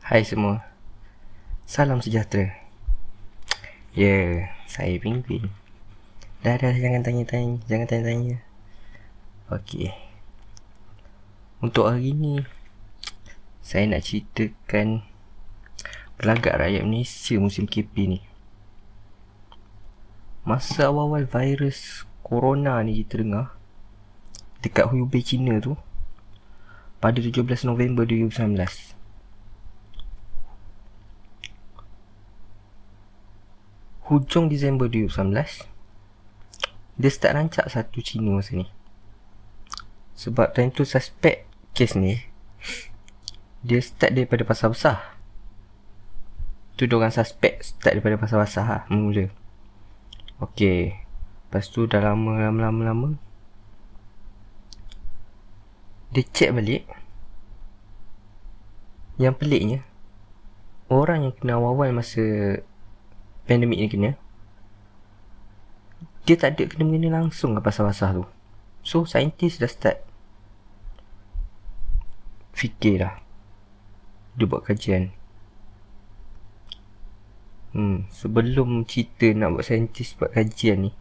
Hai semua, salam sejahtera. Saya Pinguin. Dah, jangan tanya-tanya. Okey. Untuk hari ni, saya nak ceritakan berlagak rakyat Malaysia musim KP ni. Masa awal-awal virus corona ni kita dengar dekat Hubei, China tu, pada 17 November 2019. Hujung Disember 2019, dia start rancak satu China masa ni. Sebab time tu suspek kes ni, dia start daripada pasar besar. Tu diorang suspek start daripada pasar besar lah, mula. Okey, lepas tu dah lama dia check balik. Yang peliknya, orang yang kena awal-awal masa pandemik ni kena, dia tak ada kena-mengena langsung ke pasar-pasar tu. So, saintis dah start fikir dah. Dia buat kajian. Sebelum cerita nak buat saintis buat kajian ni,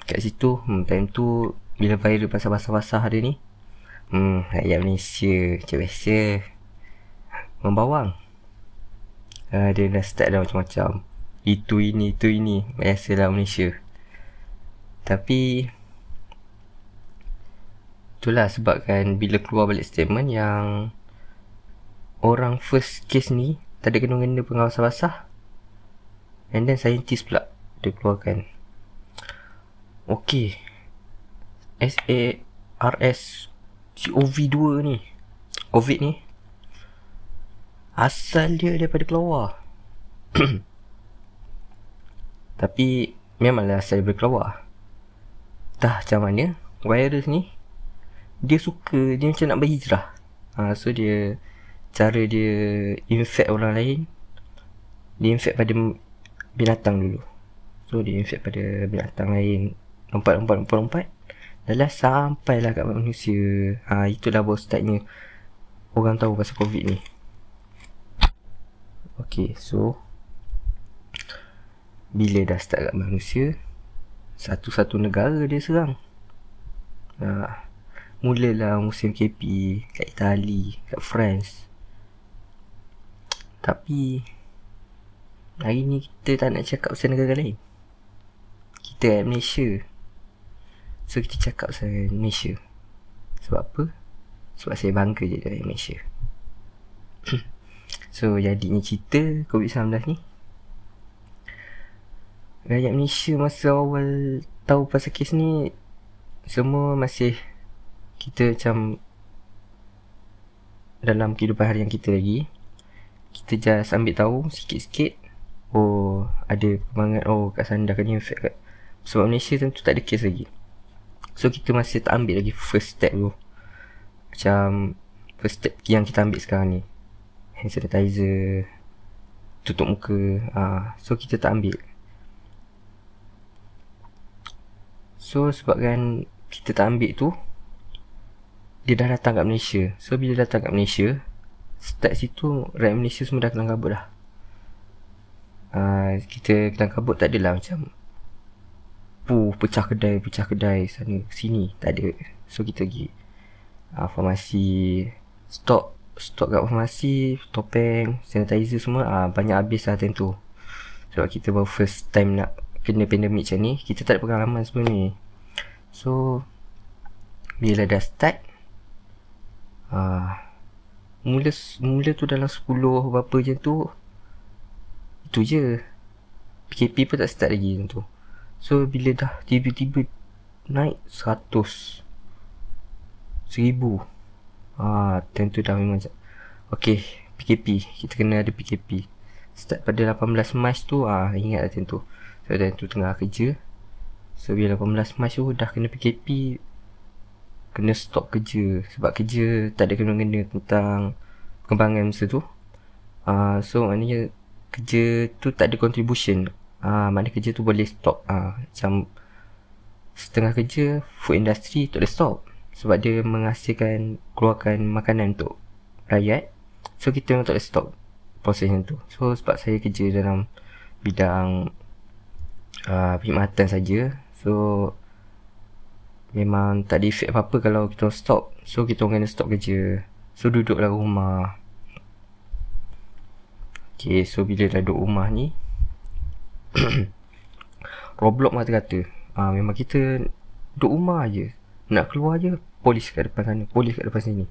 kat situ, time tu bila viral pasar-pasar ada ni, rakyat Malaysia macam biasa membawang. Dia dah start dah macam-macam. Itu ini biasalah Malaysia. Tapi itulah sebabkan bila keluar balik statement yang orang first case ni tak ada kena-mengena pengawasan basah, and then scientist pula dia keluarkan. Okay, SARS-CoV-2 ni, COVID ni, asal dia daripada kelawar. Tapi memanglah asal daripada kelawar. Entah macam mana virus ni, dia macam nak berhijrah. So dia, cara dia infect orang lain, dia infect pada binatang dulu. So dia infect pada binatang lain, lompat dah sampailah kat manusia. Itulah baru startnya orang tahu pasal COVID ni. Okay, so bila dah start kat manusia, satu-satu negara dia serang. Mulalah musim KP kat Itali, kat France. Tapi hari ni kita tak nak cakap pasal negara lain. Kita kat Malaysia. So kita cakap pasal Malaysia. Sebab apa? Sebab saya bangga je dari Malaysia. So jadinya cerita COVID-19 ni, rakyat Malaysia masa awal tahu pasal kes ni, semua masih kita macam dalam kehidupan harian kita lagi. Kita just ambil tahu sikit-sikit. Ada perkembangan, kat sana dah kena infect kat. Sebab Malaysia tentu tak ada kes lagi. So kita masih tak ambil lagi first step tu. Macam first step yang kita ambil sekarang ni, hand sanitizer, tutup muka. So kita tak ambil. So sebabkan kita tak ambil tu, dia dah datang kat Malaysia. So bila datang kat Malaysia, start situ rakyat Malaysia semua dah kelang kabut dah. Kita kelang kabut tak adalah macam pecah kedai sana sini, tak ada. So kita pergi farmasi, stok kat farmasi, topeng, sanitizer semua banyak habis lah time tu. Sebab kita baru first time nak kena pandemik macam ni, kita tak ada pengalaman sebelum ni. So bila dah start, mula tu dalam 10 berapa macam tu, itu je. PKP pun tak start lagi macam tu. So bila dah tiba-tiba naik 100, 1000, time tu dah memang macam okay, PKP, kita kena ada PKP. Start pada 18 Mac tu, ingat lah time tu. So time tu tengah kerja. So bila 18 Mac tu dah kena PKP, kena stop kerja. Sebab kerja tak ada kena-kena tentang perkembangan masa tu. So maknanya kerja tu tak ada contribution. Maknanya kerja tu boleh stop. Macam setengah kerja, food industry tak boleh stop. Sebab dia menghasilkan, keluarkan makanan untuk rakyat. So kita memang tak boleh stop proses yang tu. So sebab saya kerja dalam bidang perkhidmatan saja, so memang tak ada efek apa-apa kalau kita stop. So kita orang kena stop kerja, so duduklah rumah. Okay, so bila dah duduk rumah ni Roblox kata-kata memang kita duduk rumah je, nak keluar je polis kat depan sana, polis kat depan sini.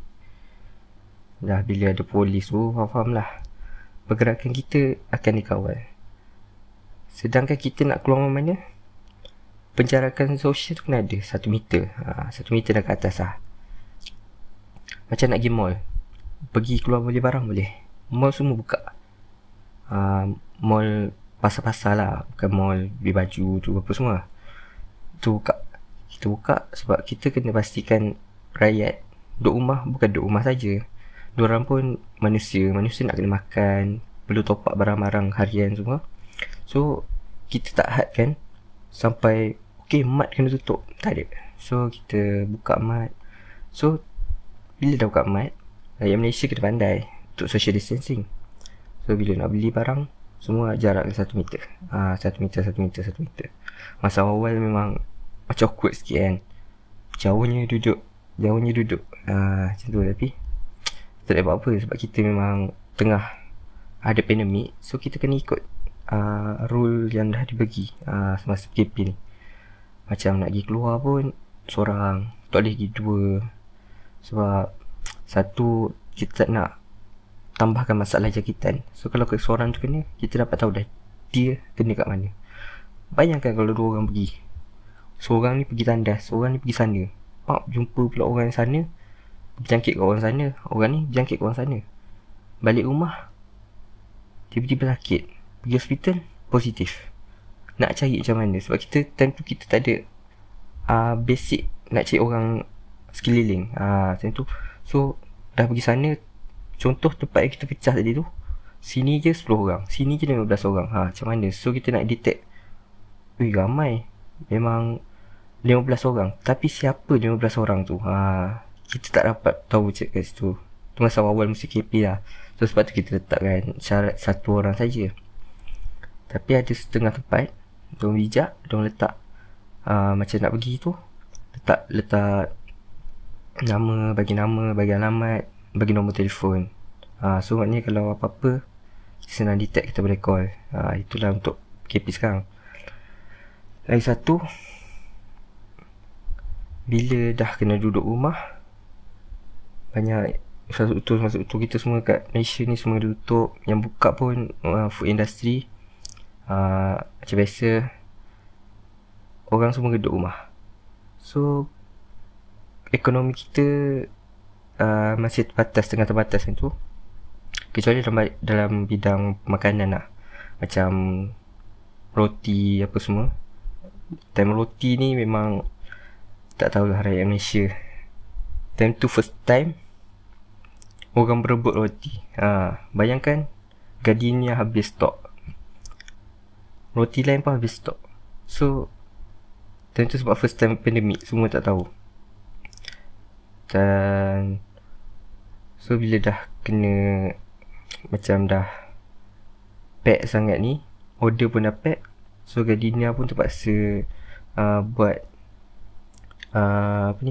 Dah bila ada polis tu, faham lah, pergerakan kita akan dikawal. Sedangkan kita nak keluar mana, penjarakan sosial tu kena ada 1 meter. 1 meter dah ke atas lah. Macam nak pergi mall, pergi keluar beli barang boleh, mall semua buka. Mall pasar-pasar lah, bukan mall beli baju tu apa semua, tu buka. Kita buka sebab kita kena pastikan rakyat duduk rumah, bukan duduk rumah saja, diorang pun manusia nak kena makan, perlu top up barang-barang harian semua. So kita tak hadkan sampai okay mat kena tutup, tak ada. So kita buka mat. So bila dah buka mat, rakyat Malaysia kena pandai untuk social distancing. So bila nak beli barang, semua jarak 1 meter. 1 meter. Masa awal memang macam awkward sikit kan, jauhnya duduk. Macam tu. Tapi tak ada apa-apa sebab kita memang tengah ada pandemik. So kita kena ikut rule yang dah dibagi semasa PKP ni. Macam nak pergi keluar pun seorang, tak boleh pergi 2. Sebab satu, kita tak nak tambahkan masalah jangkitan. So kalau seorang tu kena, kita dapat tahu dah dia kena kat mana. Bayangkan kalau 2 orang pergi, seorang ni pergi tandas, seorang ni pergi sana, jumpa pula orang sana, berjangkit kat orang sana, orang ni berjangkit kat orang sana. Balik rumah tiba-tiba sakit, pergi hospital positif. Nak cari macam mana? Sebab kita time tu kita tak ada basic nak cari orang sekeliling. Macam tu. So dah pergi sana, contoh tempat yang kita pecah tadi tu, sini je 10 orang, sini je 15 orang. Macam mana? So kita nak detect, ramai, memang 15 orang. Tapi siapa 15 orang tu? Kita tak dapat tahu cek kat situ. Tu masa awal mesti KP lah. So sebab tu kita letakkan syarat 1 orang saja. Tapi ada setengah tempat diorang bijak, diorang letak macam nak pergi tu, letak nama, bagi alamat, bagi nombor telefon. So maknanya kalau apa-apa senang detect, kita boleh call. Itulah untuk KP sekarang. Lagi satu, bila dah kena duduk rumah, banyak infrastruktur kita semua kat Malaysia ni semua tutup. Yang buka pun food industry, macam biasa orang semua duduk rumah. So ekonomi kita masih terbatas, tengah terbatas macam tu. Kecuali dalam bidang makanan lah, macam roti apa semua. Time roti ni memang tak tahulah rakyat Malaysia. Time tu first time orang berebut roti. Bayangkan Gardenia habis stok, roti lain pun habis stok. So time tu sebab first time pandemik, semua tak tahu. Dan so bila dah kena macam dah pack sangat ni, order pun dah pack, so Gardenia pun terpaksa buat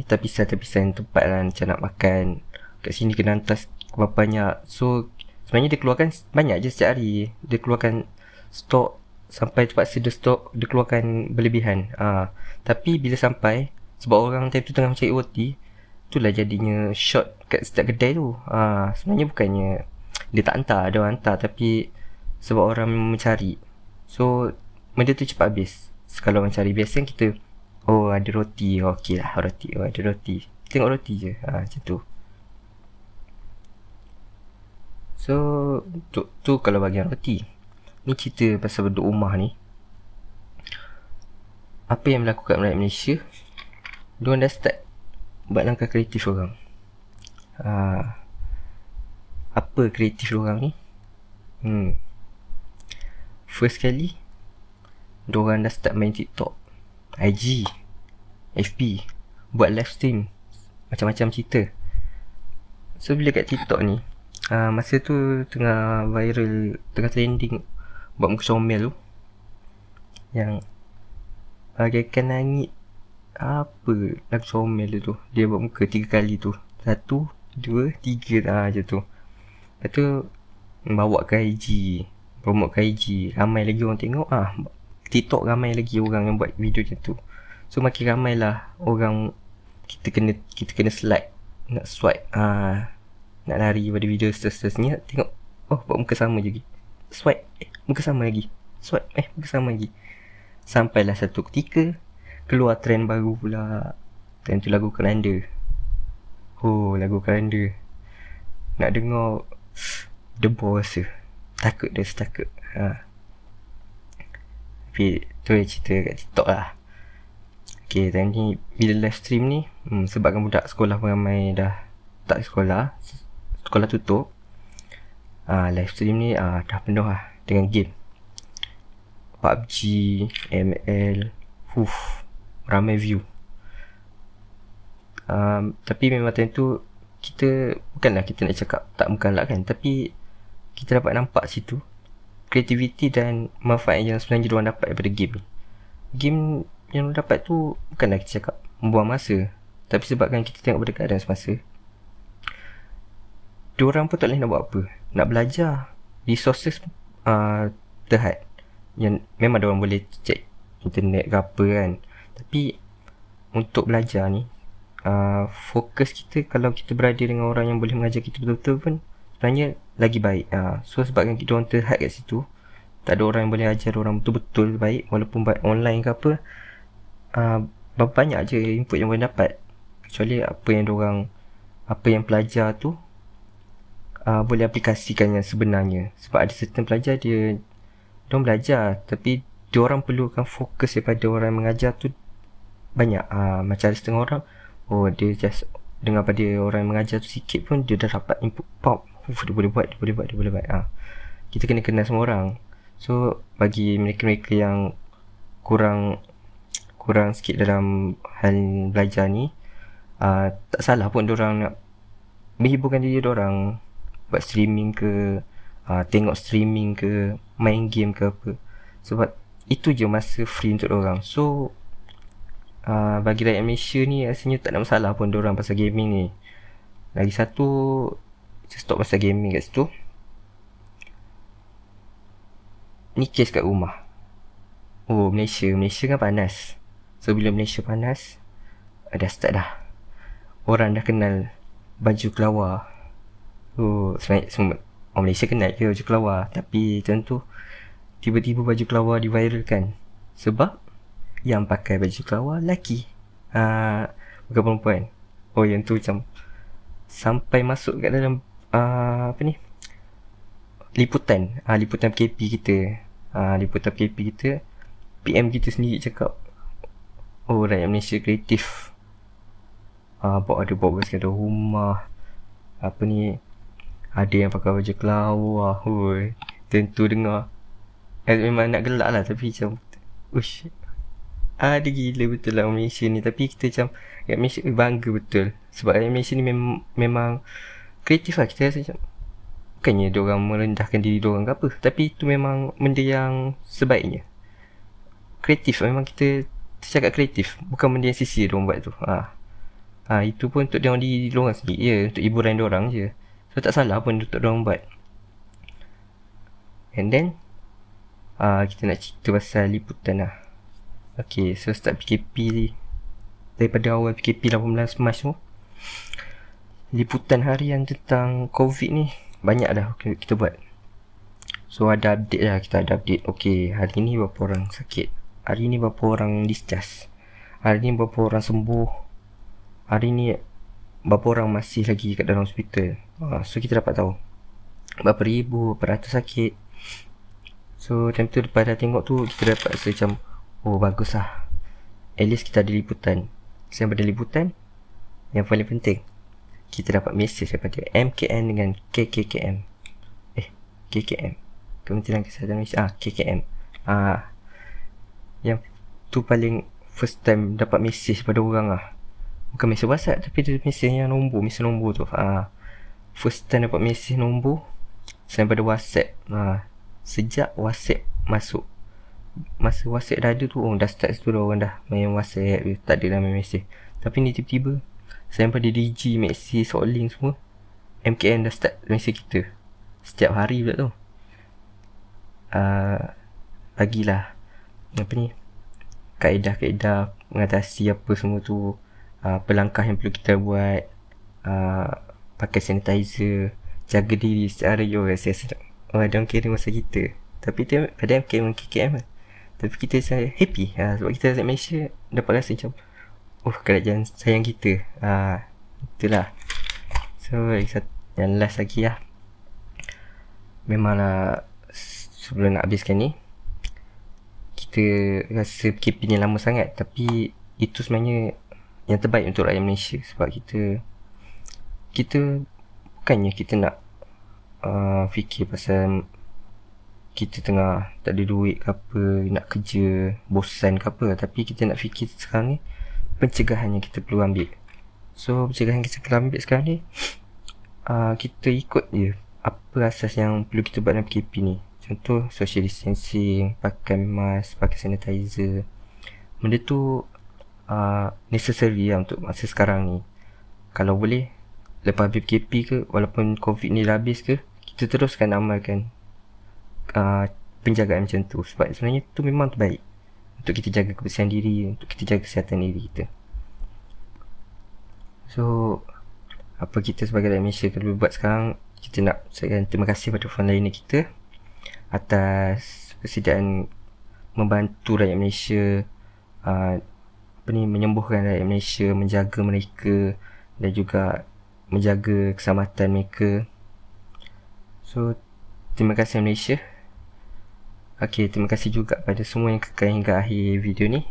tapisan tempat lah, macam nak makan kat sini kena hantar berapa banyak. So sebenarnya dia keluarkan banyak je setiap hari, dia keluarkan stok sampai terpaksa dia stok, dia keluarkan berlebihan. Tapi bila sampai, sebab orang time tu tengah mencari roti, itulah jadinya short kat setiap kedai tu. Sebenarnya bukannya dia tak hantar, dia hantar, tapi sebab orang mencari, so benda tu cepat habis. Kalau mencari, biasa kita ada roti, okey lah roti, ada roti, tengok roti je, macam tu. So tu kalau bagian roti. Ni cerita pasal duduk rumah ni. Apa yang berlaku kat rakyat Malaysia, diorang dah start buat langkah kreatif orang. Apa kreatif diorang ni? First kali diorang dah start main TikTok, IG, FB, buat live stream macam-macam cerita. So bila kat TikTok ni, Masa tu tengah viral, tengah trending buat muka comel tu, yang bagaikan langit. Apa lagu comel tu, dia buat muka 3 kali tu, 1, 2, 3 je tu. Lepas tu bawa ke IG, promote ke IG, ramai lagi orang tengok. TikTok ramai lagi orang yang buat video macam tu. So makin ramai lah orang, kita kena slide, nak swipe, nak lari pada video seterusnya. Tengok, buat muka sama je, swipe, muka sama lagi, swipe, muka sama lagi. Sampailah satu ketika keluar trend baru pula. Trend tu lagu Keranda. Lagu Keranda, nak dengar The Boss tu, takut dah setakut. Tapi tu cerita kat TikTok lah. Okay, time ni bila live stream ni, sebabkan budak sekolah pun ramai dah tak sekolah, sekolah tutup, live stream ni dah penuh lah dengan game PUBG, ML. Ramai view. Tapi memang time tu kita, bukanlah kita nak cakap tak bukanlah kan, tapi kita dapat nampak situ kreativiti dan manfaat yang sebenarnya diorang dapat daripada game ni. Game yang diorang dapat tu bukanlah kita cakap membuang masa, tapi sebabkan kita tengok pada keadaan semasa, diorang pun tak boleh nak buat apa, nak belajar. Resources terhad, yang memang diorang boleh check internet ke apa kan, tapi untuk belajar ni, fokus kita, kalau kita berada dengan orang yang boleh mengajar kita betul-betul pun sebenarnya lagi baik. So sebabkan kita orang terhad kat situ, tak ada orang yang boleh ajar orang betul-betul baik, walaupun online ke apa. Berapa banyak je input yang boleh dapat, kecuali apa yang pelajar tu boleh aplikasikan yang sebenarnya. Sebab ada certain pelajar diorang belajar, tapi diorang perlukan fokus daripada orang yang mengajar tu banyak. Macam ada setengah orang, dia just dengar pada orang yang mengajar tu sikit pun dia dah dapat input pop. Dia boleh buat. Kita kena kenal semua orang. So bagi mereka-mereka yang kurang sikit dalam hal belajar ni, tak salah pun diorang nak menghiburkan diri diorang, buat streaming ke, tengok streaming ke, main game ke apa. Sebab itu je masa free untuk diorang. So bagi rakyat Malaysia ni rasanya tak ada masalah pun diorang pasal gaming ni. Lagi satu, stop pasal gaming kat situ. Ni kes kat rumah. Malaysia kan panas. So bila Malaysia panas, dah start dah, orang dah kenal baju kelawar. Sebenarnya semua orang Malaysia kenal je baju kelawar, tapi tentu tiba-tiba baju kelawar diviralkan sebab yang pakai baju kelawar lelaki, bukan perempuan. Yang tu macam sampai masuk kat dalam liputan PKP kita. Liputan PKP kita, PM kita sendiri cakap, rakyat Malaysia kreatif. Bawa bersihkan rumah, ada yang pakai baju kelawar. Tentu dengar memang nak gelak lah, tapi macam ada gila betul lah Malaysia ni. Tapi kita macam rakyat Malaysia bangga betul, sebab rakyat Malaysia ni memang kreatif lah. Kita rasa macam bukannya diorang merendahkan diri diorang ke apa, tapi itu memang benda yang sebaiknya. Kreatif, memang kita cakap kreatif, bukan benda yang sisi diorang buat tu. Itu pun untuk diorang sendiri, untuk hiburan diorang je. So tak salah pun untuk diorang buat. And then kita nak cerita pasal liputan lah. Okay, so start PKP ni, daripada awal PKP 18 Mac tu, liputan harian tentang COVID ni banyak dah kita buat. So ada update lah, kita ada update. Okay, hari ni berapa orang sakit, hari ni berapa orang discharge, hari ni berapa orang sembuh, hari ni berapa orang masih lagi kat dalam hospital. So kita dapat tahu berapa ribu, berapa ratus sakit. So time tu lepas dah tengok tu, kita dapat rasa macam bagus lah, at least kita ada liputan. Sebab pada liputan, yang paling penting, kita dapat mesej daripada MKN dengan KKKM. KKM, Kementerian Kesihatan Malaysia. KKM. Yang tu paling first time dapat mesej pada orang lah. Bukan mesej WhatsApp, tapi dia mesej yang nombor tu. first time dapat mesej nombor selain pada WhatsApp. Sejak WhatsApp masuk, masa WhatsApp dah ada tu, dah start situ dah orang dah main WhatsApp, tak ada dah main mesej. Tapi ni tiba-tiba selain pada DG, Maxi, Soulink semua, MKN dah start mesej kita setiap hari pula tu. Bagilah apa ni, kaedah-kaedah mengatasi apa semua tu, pelangkah yang perlu kita buat, pakai sanitizer, jaga diri secara rasa ada orang kira masa kita. Tapi tu pada MKM KKM lah. Tapi kita happy sebab kita dekat Malaysia dapat rasa macam kerajaan sayang kita. Itulah. So yang last lagi lah, memanglah sebelum nak habiskan ni, kita rasa PKP ni lama sangat, tapi itu sebenarnya yang terbaik untuk rakyat Malaysia. Sebab kita bukannya kita nak fikir pasal kita tengah tak ada duit ke apa, nak kerja, bosan ke apa. Tapi kita nak fikir sekarang ni pencegahan yang kita perlu ambil. So pencegahan kita perlu ambil sekarang ni, kita ikut je apa asas yang perlu kita buat dalam PKP ni. Contoh social distancing, pakai mask, pakai sanitizer. Benda tu necessary lah untuk masa sekarang ni. Kalau boleh lepas habis PKP ke, walaupun COVID ni dah habis ke, kita teruskan amalkan penjagaan macam tu. Sebab sebenarnya tu memang terbaik untuk kita jaga kebersihan diri, untuk kita jaga kesihatan diri kita. So apa kita sebagai rakyat Malaysia perlu buat sekarang, kita nak ucapkan terima kasih pada frontliner kita atas persediaan membantu rakyat Malaysia, menyembuhkan rakyat Malaysia, menjaga mereka dan juga menjaga keselamatan mereka. So terima kasih Malaysia. Terima kasih juga pada semua yang kekal hingga akhir video ni.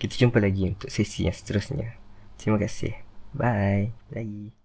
Kita jumpa lagi untuk sesi yang seterusnya. Terima kasih. Bye. Bye.